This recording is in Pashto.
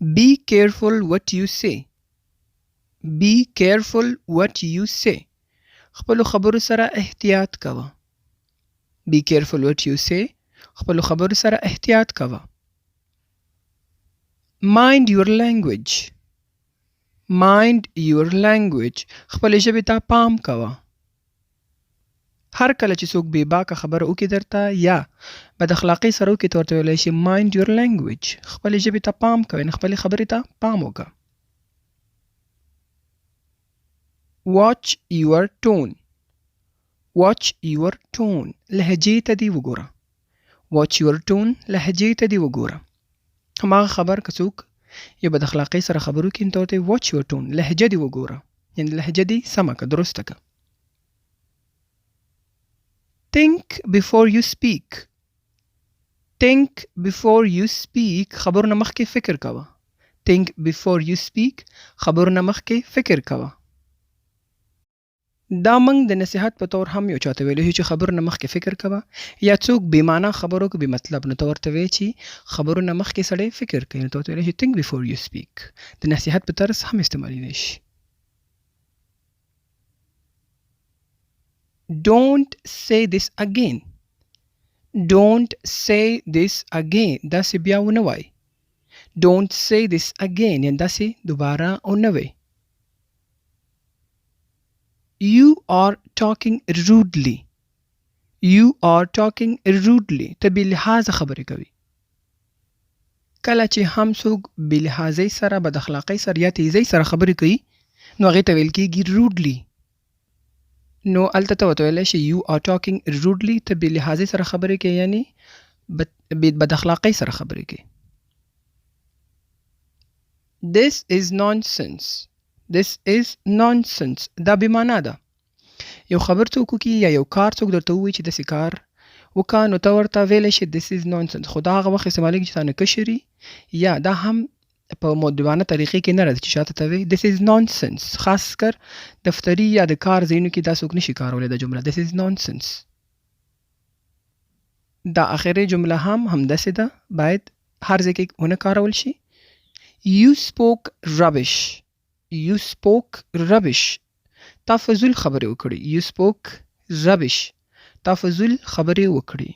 Be careful what you say. Be careful what you say. خپلو خبرو سره احتیاط کوه. Be careful what you say. خپلو خبرو سره احتیاط کوه. Mind your language. Mind your language. خپل ژبې ته پام کوه. هر کله چې څوک بې باکه خبره وکړي درته یا بد اخلاقۍ سره وکړي ته ورته ویلی شي mind your language. خپلې ژبې ته پام کوئ، نه خپلې خبرې ته پام وکړه. Watch your tone. Watch your tone. لهجې ته دې وګوره. Watch your tone. لهجې ته دې وګوره. هماغه خبر که څوک یا بد اخلاقۍ سره خبرو کې ته ورته watch your tone. لهجه دې وګوره. یعنې لهجه دې سمه که، درسته که. Think before you speak. Think before you speak. خبرونه مخکې فکر کوه. Think before you speak. خبرونه مخکې فکر کوه. دا موږ د نصیحت په طور هم یو چاته ویلی چې خبرونه مخکې فکر کوه، یا څوک بې معنا خبرو کې بې مطلب نو ته ورته وایې چې خبرونه مخکې سړی فکر کوي، نو ته ورته ویلی چې think before you speak. د نصیحت په طرز هم استعمالیدی شي. Don't say this again. Don't say this again. داسې بیا ونه وایي. Don't say this again. یعنې داسې دوباره ونه وایي. You are talking rudely. You are talking rudely. ته بې لحاظه خبرې کوي. کله چې هم څوک بې لحاظۍ سره، بد اخلاقۍ سره یا تیزۍ سره خبرې کوي نو هغې ته ویل کېږي rudely. نو هلته ته ورته ویلی شي you are talking rudely. ته بې لحاظۍ سره خبرې کوي، یعنې بد اخلاقۍ سره خبرې کوي. This is nonsense. This is nonsense. دا بې معنا ده. یو خبر څوک وکړي یا یو کار څوک درته ووایي چې داسې کار وکړه، نو ته ورته ویلی شي this is nonsense. خو دا هغه وخت استعمالیږي چې تا نه کشري، یا دا هم په مؤدبانه طریقې کې نه راځي چې شاته ته وایي this is nonsense. خاص کر دفتري یا د کار ځایونو کې دا څوک نشي کارولی دا جمله this is nonsense. دا آخري جمله هم همداسې ده، باید هر ځای کې ونه کارول شي. You spoke rubbish. You spoke rubbish. تا فضول خبرې وکړي. You spoke rubbish. تا فضول خبرې وکړي.